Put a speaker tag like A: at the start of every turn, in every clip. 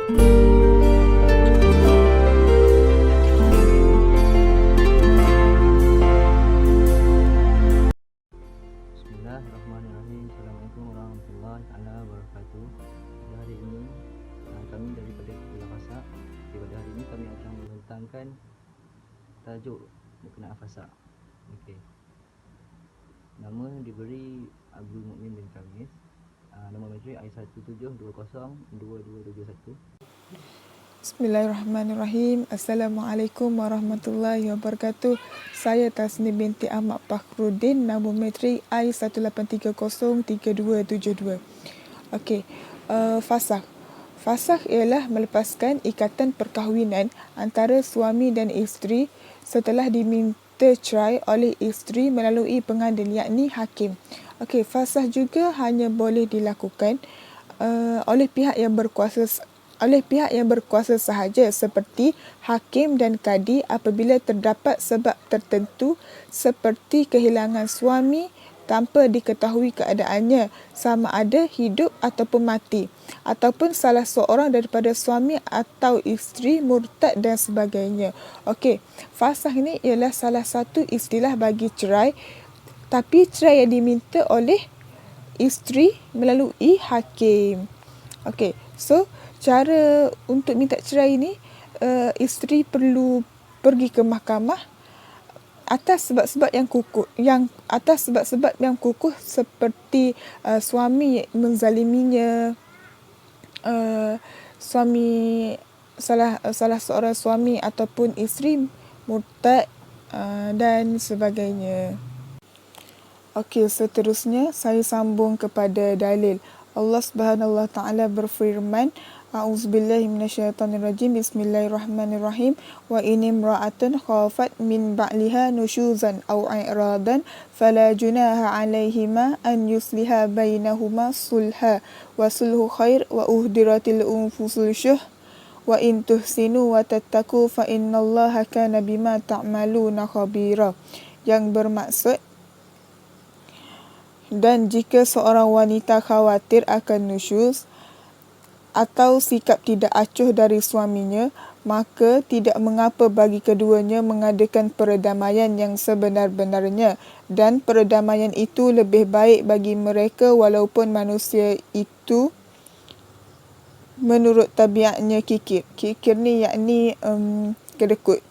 A: Bismillahirrahmanirrahim. Assalamualaikum warahmatullahi wabarakatuh. Pada hari ini kami daripada Kuala Fasak. Pada hari ini kami akan membentangkan tajuk berkenaan Fasak. Okey. Nama diberi Abdul Mukmin bin Khamis. Nombor matrik I17202271.
B: Bismillahirrahmanirrahim. Assalamualaikum warahmatullahi wabarakatuh. Saya Tasni binti Ahmad Fakhruddin, nombor matrik I18303272. Okey, fasakh. Fasakh ialah melepaskan ikatan perkahwinan antara suami dan isteri setelah diminta cerai oleh isteri melalui pengadil, yakni hakim. Okey, fasakh juga hanya boleh dilakukan oleh pihak yang berkuasa sahaja seperti hakim dan kadi apabila terdapat sebab tertentu seperti kehilangan suami tanpa diketahui keadaannya sama ada hidup ataupun mati, ataupun salah seorang daripada suami atau isteri murtad dan sebagainya. Okey, fasakh ini ialah salah satu istilah bagi cerai, tapi cerai yang diminta oleh isteri melalui hakim. Okey, so cara untuk minta cerai ini, isteri perlu pergi ke mahkamah atas sebab-sebab yang kukuh seperti suami menzaliminya, salah seorang suami ataupun isteri murtad dan sebagainya. Okey, seterusnya saya sambung kepada dalil. Allah Subhanahu Wa Taala berfirman, A'udzubillahi minasyaitonirrajim. Bismillahirrahmanirrahim. Wa in imra'atun khafat min ba'liha nusyuzan aw i'radan fala junaha 'alaihima an yusliha bainahuma sulha wa sulhu khair wa uhdiratil anfusul syuh wa in tuhsinu wa tattaqu fa innallaha kana bima ta'maluna khabira. Yang bermaksud, dan jika seorang wanita khawatir akan nusyuz atau sikap tidak acuh dari suaminya, maka tidak mengapa bagi keduanya mengadakan perdamaian yang sebenar-benarnya, dan perdamaian itu lebih baik bagi mereka walaupun manusia itu menurut tabiatnya kikir. Kikir ni yakni kedekut.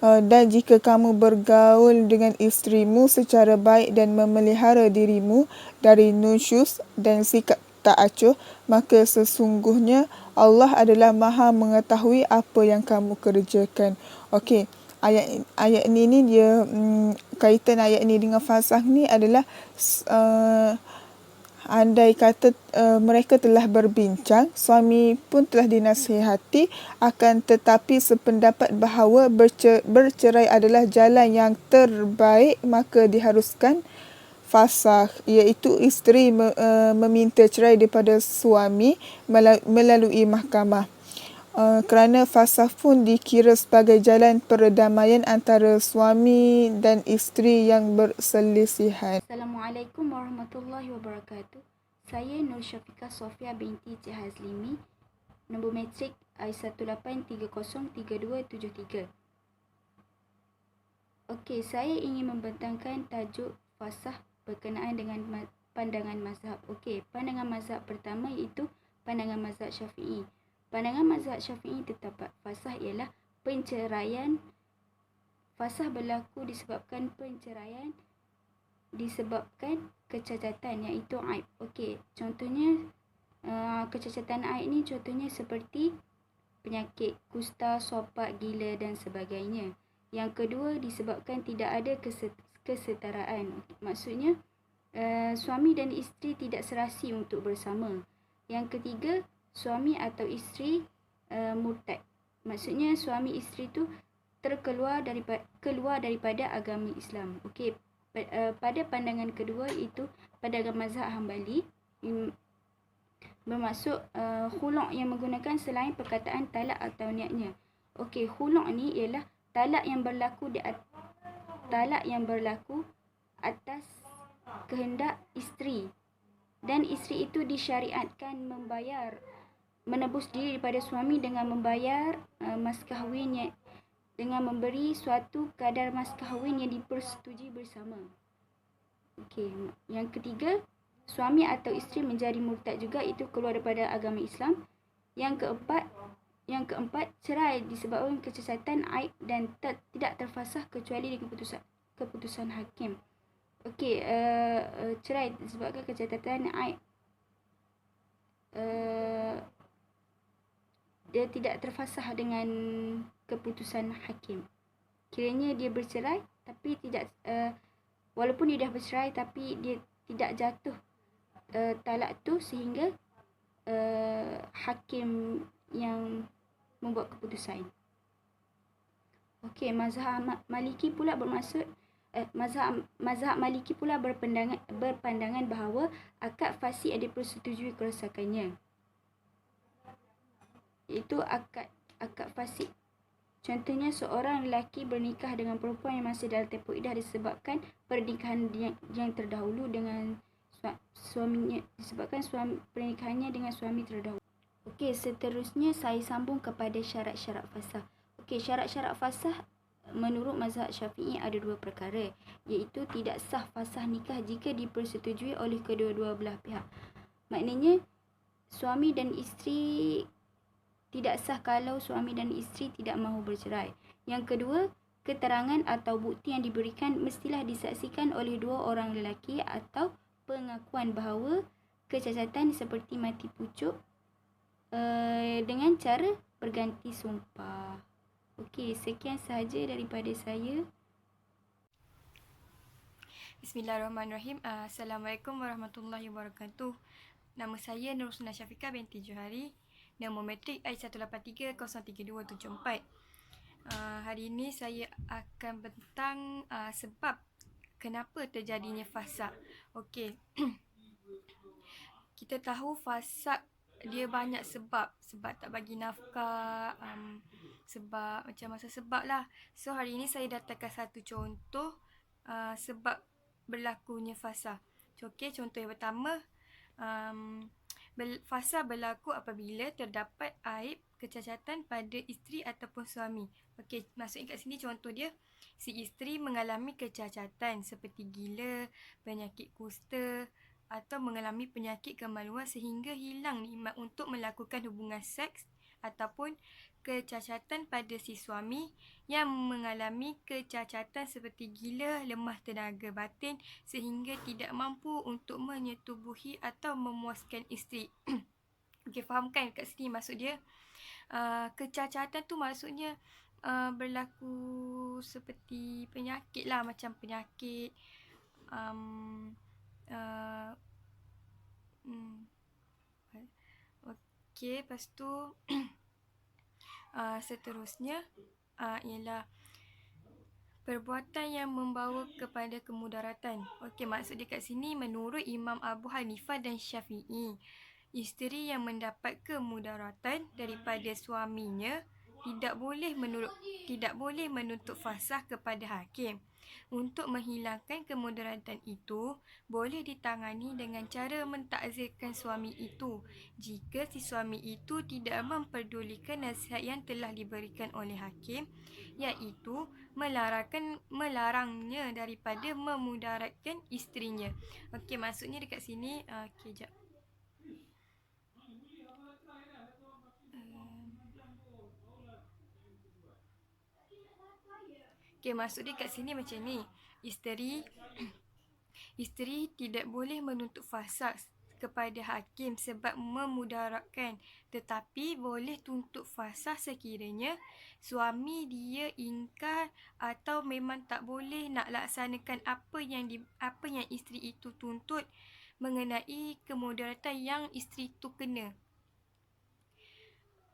B: Dan jika kamu bergaul dengan isterimu secara baik dan memelihara dirimu dari nusyuz dan sikap tak acuh, maka sesungguhnya Allah adalah Maha mengetahui apa yang kamu kerjakan. Okey, ayat ni dia kaitan ayat ni dengan fasakh ni adalah andai kata mereka telah berbincang, suami pun telah dinasihati, akan tetapi sependapat bahawa bercerai adalah jalan yang terbaik, maka diharuskan fasakh, iaitu isteri meminta cerai daripada suami melalui mahkamah. Kerana fasakh pun dikira sebagai jalan perdamaian antara suami dan isteri yang berselisihan.
C: Assalamualaikum warahmatullahi wabarakatuh. Saya Nur Syafiqah Sofia binti Cik Hazlimi, nombor matrik I18303273. Okey, saya ingin membentangkan tajuk fasakh berkenaan dengan pandangan mazhab. Okey, pandangan mazhab pertama iaitu pandangan mazhab Syafi'i. Pandangan mazhab Syafi'i terdapat fasakh ialah penceraian. Fasakh berlaku disebabkan penceraian disebabkan kecacatan, iaitu aib. Okey, contohnya kecacatan aib ni contohnya seperti penyakit kusta, sopak, gila dan sebagainya. Yang kedua, disebabkan tidak ada kesetaraan. Maksudnya suami dan isteri tidak serasi untuk bersama. Yang ketiga, suami atau isteri murtad. Maksudnya suami isteri tu keluar daripada agama Islam. Okey, pada pandangan kedua itu pandangan mazhab Hambali, bermaksud khulu' yang menggunakan selain perkataan talak atau niatnya. Okey, khulu' ni ialah talak yang berlaku atas kehendak isteri, dan isteri itu disyariatkan membayar menebus diri daripada suami dengan membayar mas kahwin dengan memberi suatu kadar mas kahwin yang dipersetujui bersama. Okey, yang ketiga, suami atau isteri menjadi murtad juga, itu keluar daripada agama Islam. Yang keempat, cerai disebabkan kecacatan, aib dan tidak terfasah kecuali dengan keputusan hakim. Okey, cerai disebabkan kecacatan, aib dia tidak terfasah dengan keputusan hakim. Kiranya dia bercerai tapi tidak walaupun dia dah bercerai tapi dia tidak jatuh talak tu sehingga hakim yang membuat keputusan. Okey, mazhab Maliki pula bermaksud mazhab Maliki pula berpandangan bahawa akad fasik ada persetujui kerosakannya. Itu akad fasik. Contohnya, seorang lelaki bernikah dengan perempuan yang masih dalam tempoh iddah disebabkan pernikahan yang terdahulu dengan suaminya, pernikahannya dengan suami terdahulu. Okey, seterusnya saya sambung kepada syarat-syarat fasah. Okey, syarat-syarat fasah menurut mazhab Syafi'i ada dua perkara, iaitu tidak sah fasah nikah jika dipersetujui oleh kedua-dua belah pihak. Maknanya suami dan isteri tidak sah kalau suami dan isteri tidak mahu bercerai. Yang kedua, keterangan atau bukti yang diberikan mestilah disaksikan oleh dua orang lelaki atau pengakuan bahawa kecacatan seperti mati pucuk dengan cara berganti sumpah. Okey, sekian sahaja daripada saya.
D: Bismillahirrahmanirrahim. Assalamualaikum warahmatullahi wabarakatuh. Nama saya Nur Husna Syafiqah binti Johari. Nomometrik I183032744. Hari ini saya akan bentang sebab kenapa terjadinya fasad. Okey. Kita tahu fasad dia banyak sebab. Sebab tak bagi nafkah, sebab macam-macam sebab lah. So hari ini saya datangkan satu contoh sebab berlakunya fasad. Okey, contoh yang pertama, fasad berlaku apabila terdapat aib kecacatan pada isteri ataupun suami. Okey, maksudnya kat sini contoh dia, si isteri mengalami kecacatan seperti gila, penyakit kusta atau mengalami penyakit kemaluan sehingga hilang nikmat untuk melakukan hubungan seks, ataupun kecacatan pada si suami yang mengalami kecacatan seperti gila, lemah tenaga batin sehingga tidak mampu untuk menyetubuhi atau memuaskan isteri. Okey, fahamkan kat sini maksud dia kecacatan tu maksudnya berlaku seperti penyakit lah, macam penyakit Okey, lepas tu seterusnya ialah perbuatan yang membawa kepada kemudaratan. Okey, maksud dia kat sini menurut Imam Abu Hanifah dan Syafi'i, isteri yang mendapat kemudaratan daripada suaminya tidak boleh menuntut fasah kepada hakim. Untuk menghilangkan kemudaratan itu, boleh ditangani dengan cara mentakzirkan suami itu jika si suami itu tidak memperdulikan nasihat yang telah diberikan oleh hakim, iaitu melarangnya daripada memudaratkan isterinya. Okey, maksudnya dekat sini, okey, jap. Okey, maksud dia kat sini macam ni. Isteri tidak boleh menuntut fasad kepada hakim sebab memudaratkan, tetapi boleh tuntut fasah sekiranya suami dia ingkar atau memang tak boleh nak laksanakan apa yang isteri itu tuntut mengenai kemudaratan yang isteri tu kena.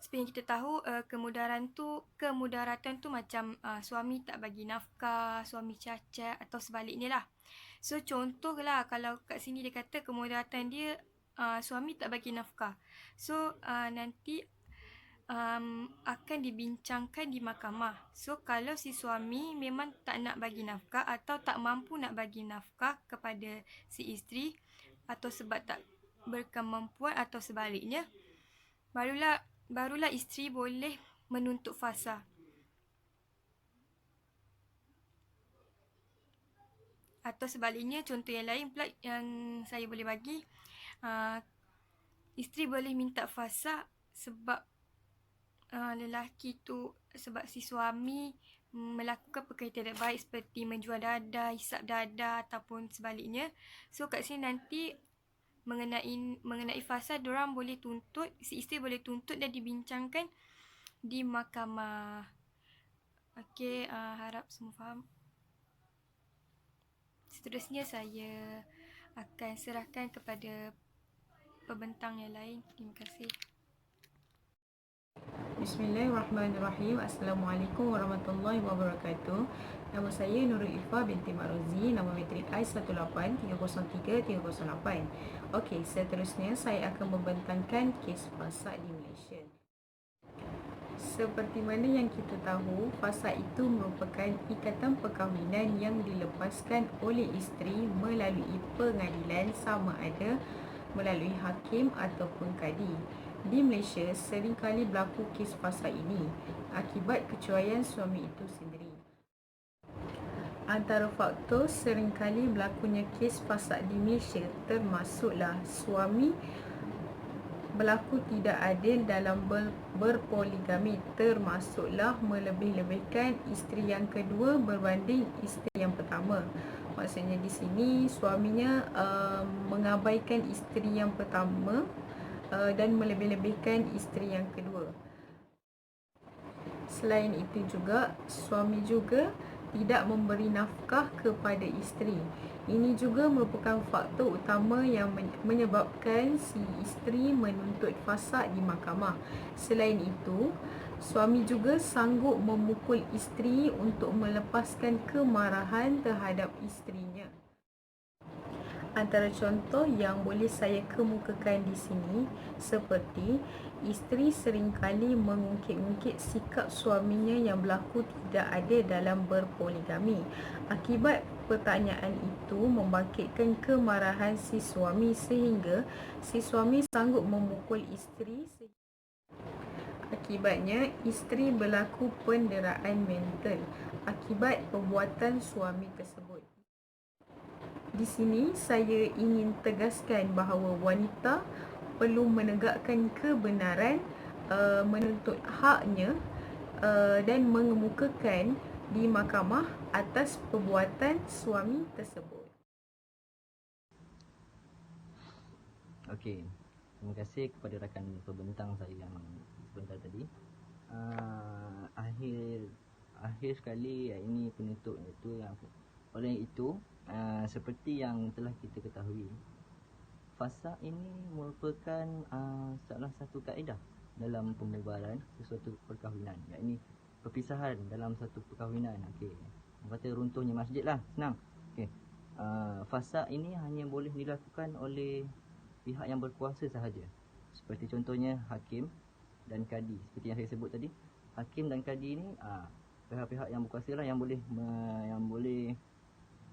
D: Seperti yang kita tahu, kemudaratan tu macam suami tak bagi nafkah, suami cacat atau sebaliknya lah. So contoh lah, kalau kat sini dia kata kemudaratan dia suami tak bagi nafkah. So nanti akan dibincangkan di mahkamah. So kalau si suami memang tak nak bagi nafkah atau tak mampu nak bagi nafkah kepada si isteri, atau sebab tak berkemampuan atau sebaliknya, barulah isteri boleh menuntut fasakh. Atau sebaliknya, contoh yang lain pula yang saya boleh bagi, isteri boleh minta fasakh sebab lelaki tu, sebab si suami melakukan perkara tidak baik seperti menjual dadah, hisap dadah ataupun sebaliknya. So kat sini nanti mengenai fasakh, diorang boleh tuntut, si isteri boleh tuntut dan dibincangkan di mahkamah. Okey, harap semua faham. Seterusnya saya akan serahkan kepada pembentang yang lain. Terima kasih.
E: Bismillahirrahmanirrahim. Assalamualaikum warahmatullahi wabarakatuh. Nama saya Nurul Ifa binti Marozi. Nama matrik I18303-308. Okey, seterusnya saya akan membentangkan kes fasakh di Malaysia. Seperti mana yang kita tahu, fasakh itu merupakan ikatan perkahwinan yang dilepaskan oleh isteri melalui pengadilan, sama ada melalui hakim ataupun kadi. Di Malaysia, seringkali berlaku kes fasakh ini akibat kecuaian suami itu sendiri. Antara faktor seringkali berlakunya kes fasakh di Malaysia termasuklah suami berlaku tidak adil dalam berpoligami, termasuklah melebih-lebihkan isteri yang kedua berbanding isteri yang pertama. Maksudnya di sini suaminya mengabaikan isteri yang pertama dan melebih-lebihkan isteri yang kedua. Selain itu juga, suami juga tidak memberi nafkah kepada isteri. Ini juga merupakan faktor utama yang menyebabkan si isteri menuntut fasakh di mahkamah. Selain itu, suami juga sanggup memukul isteri untuk melepaskan kemarahan terhadap isterinya. Antara contoh yang boleh saya kemukakan di sini seperti isteri seringkali mengungkit-ungkit sikap suaminya yang berlaku tidak adil dalam berpoligami. Akibat pertanyaan itu membangkitkan kemarahan si suami sehingga si suami sanggup memukul isteri. Akibatnya, isteri berlaku penderaan mental akibat perbuatan suami tersebut. Di sini saya ingin tegaskan bahawa wanita perlu menegakkan kebenaran, menuntut haknya dan mengemukakan di mahkamah atas perbuatan suami tersebut.
A: Okey, terima kasih kepada rakan pembentang saya yang sebentar tadi. Akhir sekali ini penutup itu yang oleh itu seperti yang telah kita ketahui, fasakh ini merupakan salah satu kaedah dalam pembubaran sesuatu perkahwinan, iaitu perpisahan dalam satu perkahwinan. Okey, kata runtuhnya masjid lah, senang. Okey, fasakh ini hanya boleh dilakukan oleh pihak yang berkuasa sahaja, seperti contohnya hakim dan kadi. Seperti yang saya sebut tadi, hakim dan kadi ni pihak-pihak yang berkuasa lah yang boleh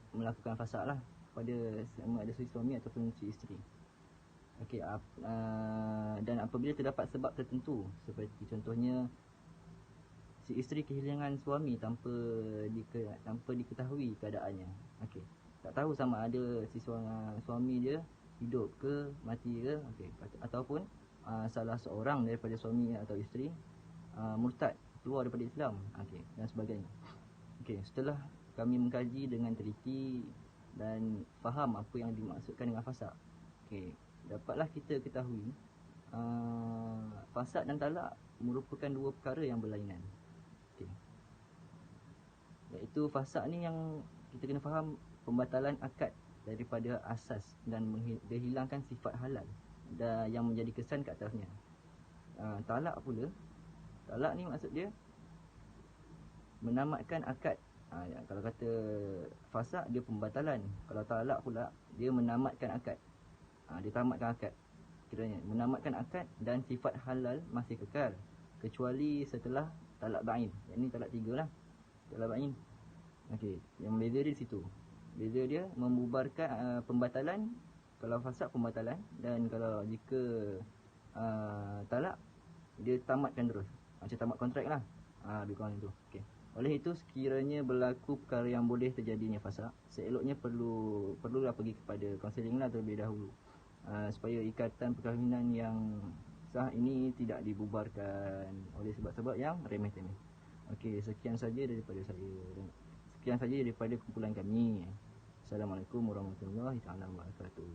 A: melakukan fasakh lah pada sama ada si suami ataupun si isteri. Okey, dan apabila terdapat sebab tertentu, seperti contohnya si isteri kehilangan suami tanpa diketahui keadaannya. Okey, tak tahu sama ada si suami dia hidup ke mati ke, okey, ataupun salah seorang daripada suami atau isteri murtad, keluar daripada Islam, okey, dan sebagainya. Okey, setelah kami mengkaji dengan teliti dan faham apa yang dimaksudkan dengan fasakh, okey, dapatlah kita ketahui fasakh dan talak merupakan dua perkara yang berlainan. Okey, iaitu fasakh ni yang kita kena faham pembatalan akad daripada asas dan menghilangkan sifat halal dan yang menjadi kesan ke atasnya. Talak pula, talak ni maksud dia menamatkan akad. Kalau kata fasakh dia pembatalan, kalau talak pula dia menamatkan akad. Dia tamatkan akad, kiranya menamatkan akad dan sifat halal masih kekal kecuali setelah talak bain. Yang ni talak 3 lah, talak bain. Okey, yang beza dia di situ. Beza dia membubarkan pembatalan. Kalau fasakh pembatalan, dan kalau jika talak dia tamatkan terus. Macam tamat kontrak lah. Lebih kurang itu. Okey. Oleh itu, sekiranya berlaku perkara yang boleh terjadinya fasa, seeloknya perlulah pergi kepada kaunseling lah terlebih dahulu. Supaya ikatan perkahwinan yang sah ini tidak dibubarkan oleh sebab-sebab yang remeh-temeh. Okey, sekian saja daripada saya. Sekian saja daripada kumpulan kami. Assalamualaikum warahmatullahi wabarakatuh.